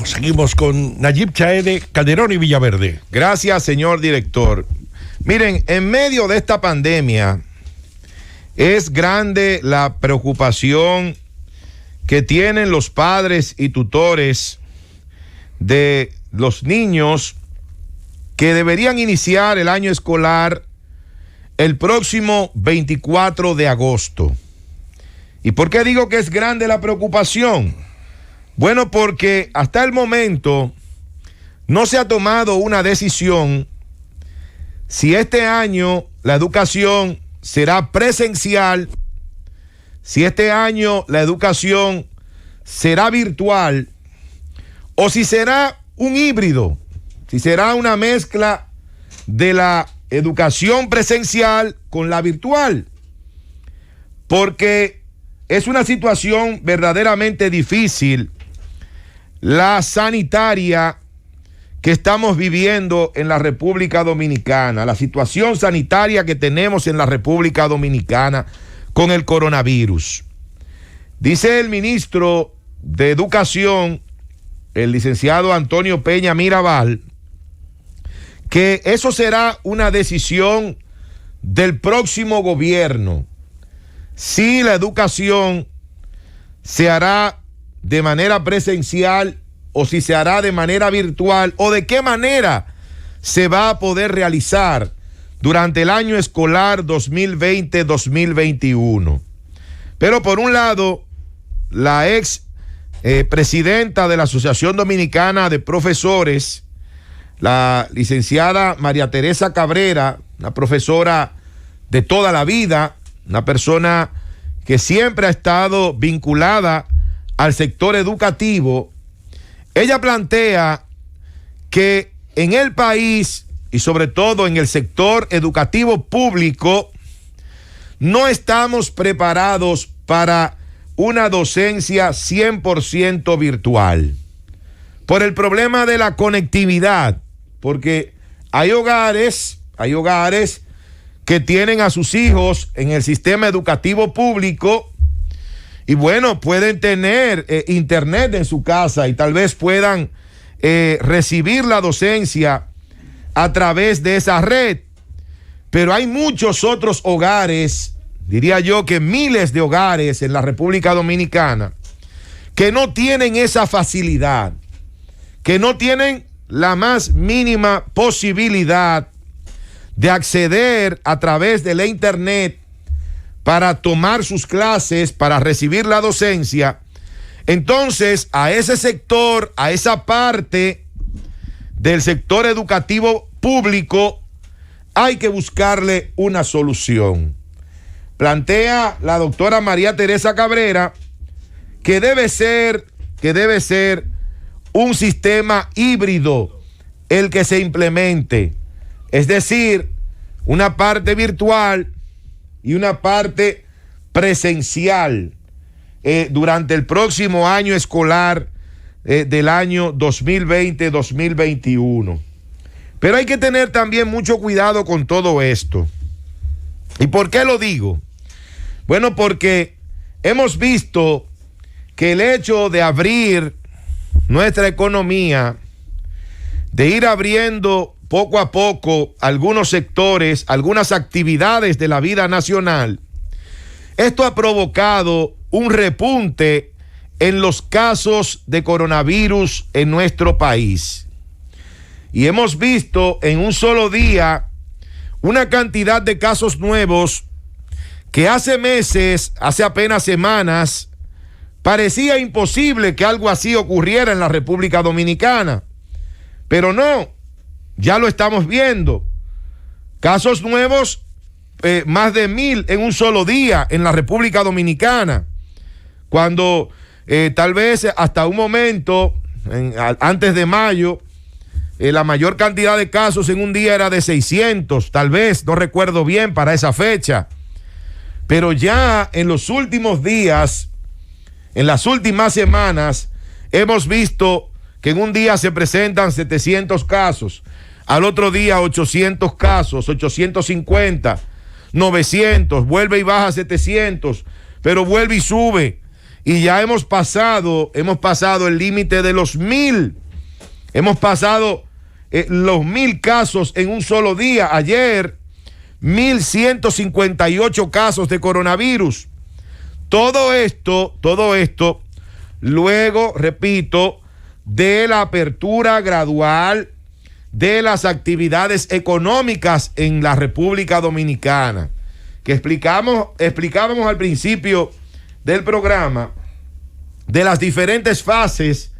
Seguimos con Nayib Chaede, Calderón y Villaverde. Gracias, señor director. Miren, en medio de esta pandemia es grande la preocupación que tienen los padres y tutores de los niños que deberían iniciar el año escolar el próximo 24 de agosto. ¿Y por qué digo que es grande la preocupación? Bueno, porque hasta el momento no se ha tomado una decisión si este año la educación será presencial, si este año la educación será virtual o si será un híbrido, si será una mezcla de la educación presencial con la virtual, porque es una situación verdaderamente difícil la sanitaria que estamos viviendo en la República Dominicana, la situación sanitaria que tenemos en la República Dominicana con el coronavirus. Dice el ministro de Educación, el licenciado Antonio Peña Mirabal, que eso será una decisión del próximo gobierno, si la educación se hará de manera presencial o si se hará de manera virtual o de qué manera se va a poder realizar durante el año escolar 2020-2021. Pero por un lado, la ex presidenta de la Asociación Dominicana de Profesores, la licenciada María Teresa Cabrera, una profesora de toda la vida, una persona que siempre ha estado vinculada al sector educativo, ella plantea que en el país y sobre todo en el sector educativo público no estamos preparados para una docencia 100% virtual por el problema de la conectividad, porque hay hogares que tienen a sus hijos en el sistema educativo público y bueno, pueden tener internet en su casa y tal vez puedan recibir la docencia a través de esa red. Pero hay muchos otros hogares, diría yo que miles de hogares en la República Dominicana, que no tienen esa facilidad, que no tienen la más mínima posibilidad de acceder a través de la internet para tomar sus clases, para recibir la docencia. Entonces, a ese sector, a esa parte del sector educativo público, hay que buscarle una solución. Plantea la doctora María Teresa Cabrera que debe ser un sistema híbrido el que se implemente, es decir, una parte virtual y una parte presencial durante el próximo año escolar del año 2020-2021. Pero hay que tener también mucho cuidado con todo esto. ¿Y por qué lo digo? Bueno, porque hemos visto que el hecho de abrir nuestra economía, de ir abriendo poco a poco algunos sectores, algunas actividades de la vida nacional, esto ha provocado un repunte en los casos de coronavirus en nuestro país. Y hemos visto en un solo día una cantidad de casos nuevos que hace meses, hace apenas semanas, parecía imposible que algo así ocurriera en la República Dominicana. Pero no, ya lo estamos viendo. Casos nuevos, más de 1,000 en un solo día en la República Dominicana. Cuando tal vez hasta un momento, antes de mayo, la mayor cantidad de casos en un día era de 600, tal vez, no recuerdo bien para esa fecha. Pero ya en los últimos días, en las últimas semanas, hemos visto que en un día se presentan 700 casos, al otro día 800 casos, 850, 900, vuelve y baja 700, pero vuelve y sube. y ya hemos pasado el límite de los 1,000. Hemos pasado los 1,000 casos en un solo día. Ayer, 1,158 casos de coronavirus. Todo esto, luego, repito, de la apertura gradual de las actividades económicas en la República Dominicana, que explicábamos al principio del programa, de las diferentes fases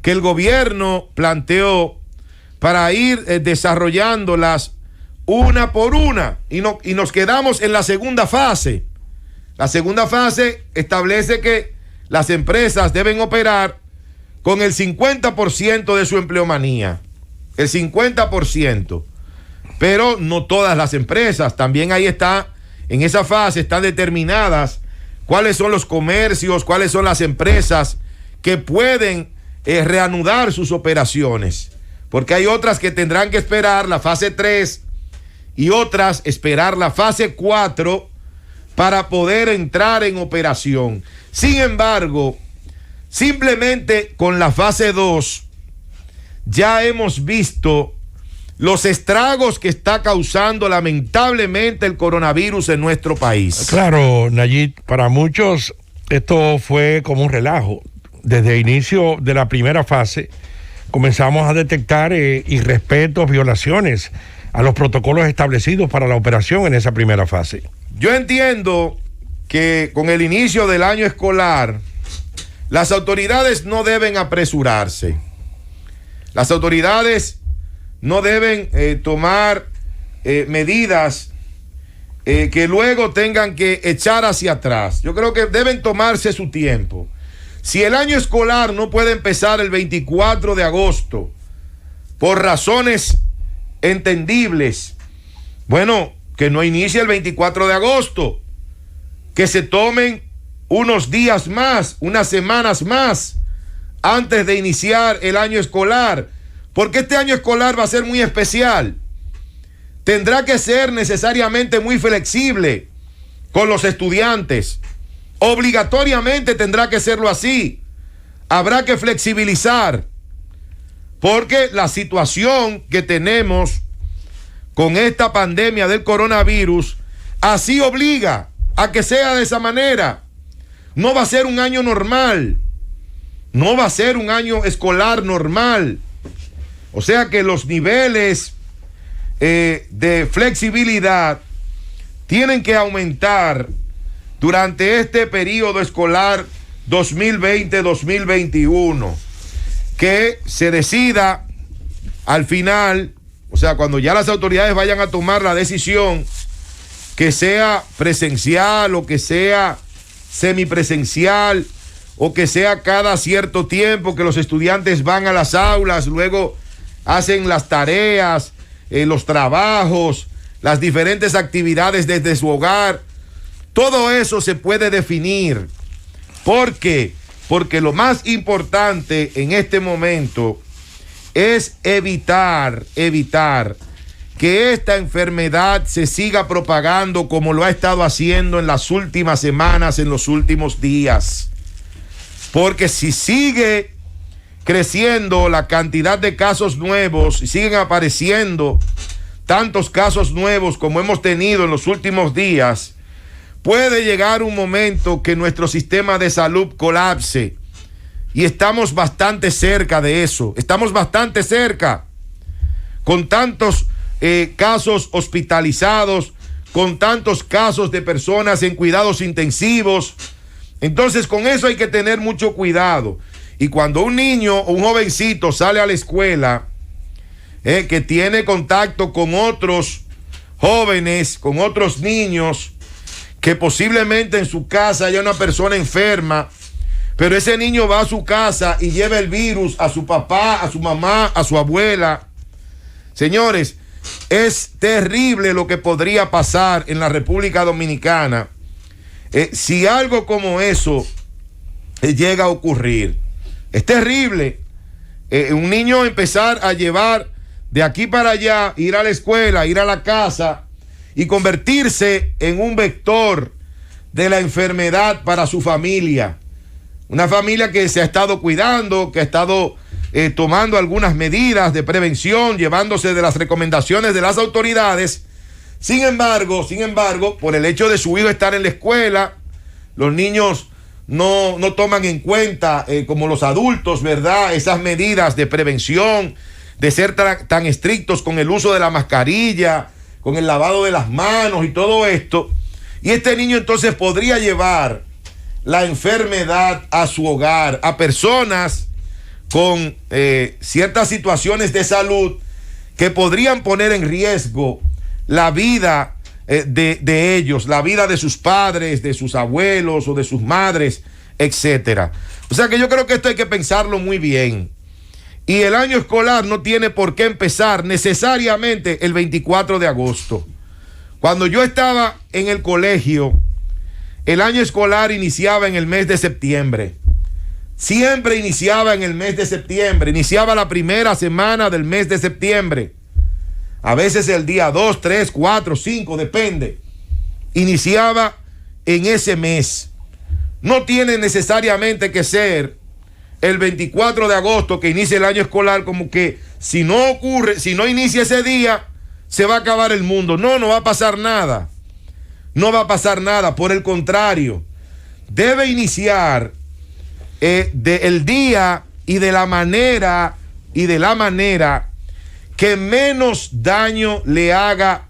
que el gobierno planteó para ir desarrollándolas una por una, y nos quedamos en la segunda fase. La segunda fase establece que las empresas deben operar con el 50% de su empleomanía, el 50%, pero no todas las empresas. También ahí está, en esa fase están determinadas cuáles son los comercios, cuáles son las empresas que pueden reanudar sus operaciones, porque hay otras que tendrán que esperar la fase 3 y otras esperar la fase 4 para poder entrar en operación. Sin embargo, simplemente con la fase 2 ya hemos visto los estragos que está causando lamentablemente el coronavirus en nuestro país. Claro, Nayib, para muchos esto fue como un relajo. Desde el inicio de la primera fase comenzamos a detectar irrespetos, violaciones a los protocolos establecidos para la operación en esa primera fase. Yo entiendo que con el inicio del año escolar, las autoridades no deben apresurarse. Las autoridades no deben tomar medidas que luego tengan que echar hacia atrás. Yo creo que deben tomarse su tiempo. Si el año escolar no puede empezar el 24 de agosto por razones entendibles, bueno, que no inicie el 24 de agosto, que se tomen unos días más, unas semanas más antes de iniciar el año escolar, porque este año escolar va a ser muy especial. Tendrá que ser necesariamente muy flexible con los estudiantes. Obligatoriamente tendrá que serlo así. Habrá que flexibilizar, porque la situación que tenemos con esta pandemia del coronavirus así obliga a que sea de esa manera. No va a ser un año normal, no va a ser un año escolar normal. O sea que los niveles de flexibilidad tienen que aumentar durante este periodo escolar 2020-2021, que se decida al final, o sea, cuando ya las autoridades vayan a tomar la decisión, que sea presencial o que sea semipresencial o que sea cada cierto tiempo que los estudiantes van a las aulas, luego hacen las tareas, los trabajos, las diferentes actividades desde su hogar. Todo eso se puede definir. ¿Por qué? Porque lo más importante en este momento es evitar que esta enfermedad se siga propagando como lo ha estado haciendo en las últimas semanas, en los últimos días. Porque si sigue creciendo la cantidad de casos nuevos y siguen apareciendo tantos casos nuevos como hemos tenido en los últimos días, puede llegar un momento que nuestro sistema de salud colapse. Y estamos bastante cerca de eso. Estamos bastante cerca. Con tantos casos hospitalizados, con tantos casos de personas en cuidados intensivos. Entonces, con eso hay que tener mucho cuidado. Y cuando un niño o un jovencito sale a la escuela, que tiene contacto con otros jóvenes, con otros niños, que posiblemente en su casa haya una persona enferma, pero ese niño va a su casa y lleva el virus a su papá, a su mamá, a su abuela. Señores, es terrible lo que podría pasar en la República Dominicana si algo como eso llega a ocurrir. Es terrible. Un niño empezar a llevar de aquí para allá, ir a la escuela, ir a la casa y convertirse en un vector de la enfermedad para su familia. Una familia que se ha estado cuidando, que ha estado tomando algunas medidas de prevención, llevándose de las recomendaciones de las autoridades. Sin embargo, por el hecho de su hijo estar en la escuela, los niños no toman en cuenta, como los adultos, ¿verdad?, esas medidas de prevención, de ser tan estrictos con el uso de la mascarilla, con el lavado de las manos y todo esto. Y este niño entonces podría llevar la enfermedad a su hogar, a personas con ciertas situaciones de salud que podrían poner en riesgo la vida de ellos, la vida de sus padres, de sus abuelos o de sus madres, etcétera. O sea que yo creo que esto hay que pensarlo muy bien. Y el año escolar no tiene por qué empezar necesariamente el 24 de agosto. Cuando yo estaba en el colegio, el año escolar iniciaba en el mes de septiembre. Siempre iniciaba en el mes de septiembre. Iniciaba la primera semana del mes de septiembre. A veces el día 2, 3, 4, 5, depende. Iniciaba en ese mes. No tiene necesariamente que ser el 24 de agosto que inicie el año escolar, como que si no ocurre, si no inicia ese día, se va a acabar el mundo. No va a pasar nada. No va a pasar nada. Por el contrario, debe iniciar el día y de la manera que menos daño le haga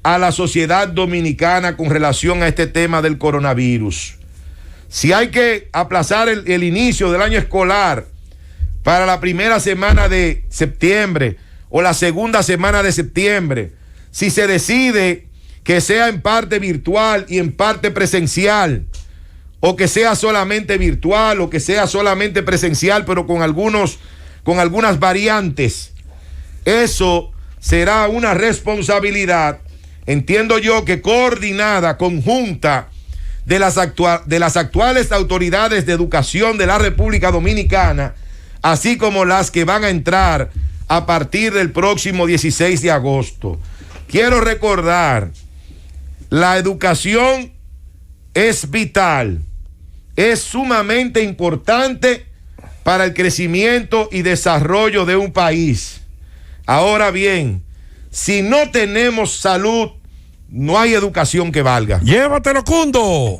a la sociedad dominicana con relación a este tema del coronavirus. Si hay que aplazar el inicio del año escolar para la primera semana de septiembre o la segunda semana de septiembre, si se decide que sea en parte virtual y en parte presencial, o que sea solamente virtual o que sea solamente presencial, pero con algunas variantes, eso será una responsabilidad, entiendo yo, que coordinada, conjunta, de las actuales autoridades de educación de la República Dominicana, así como las que van a entrar a partir del próximo 16 de agosto. Quiero recordar, la educación es vital, es sumamente importante para el crecimiento y desarrollo de un país. Ahora bien, si no tenemos salud, no hay educación que valga. Llévatelo, Cundo.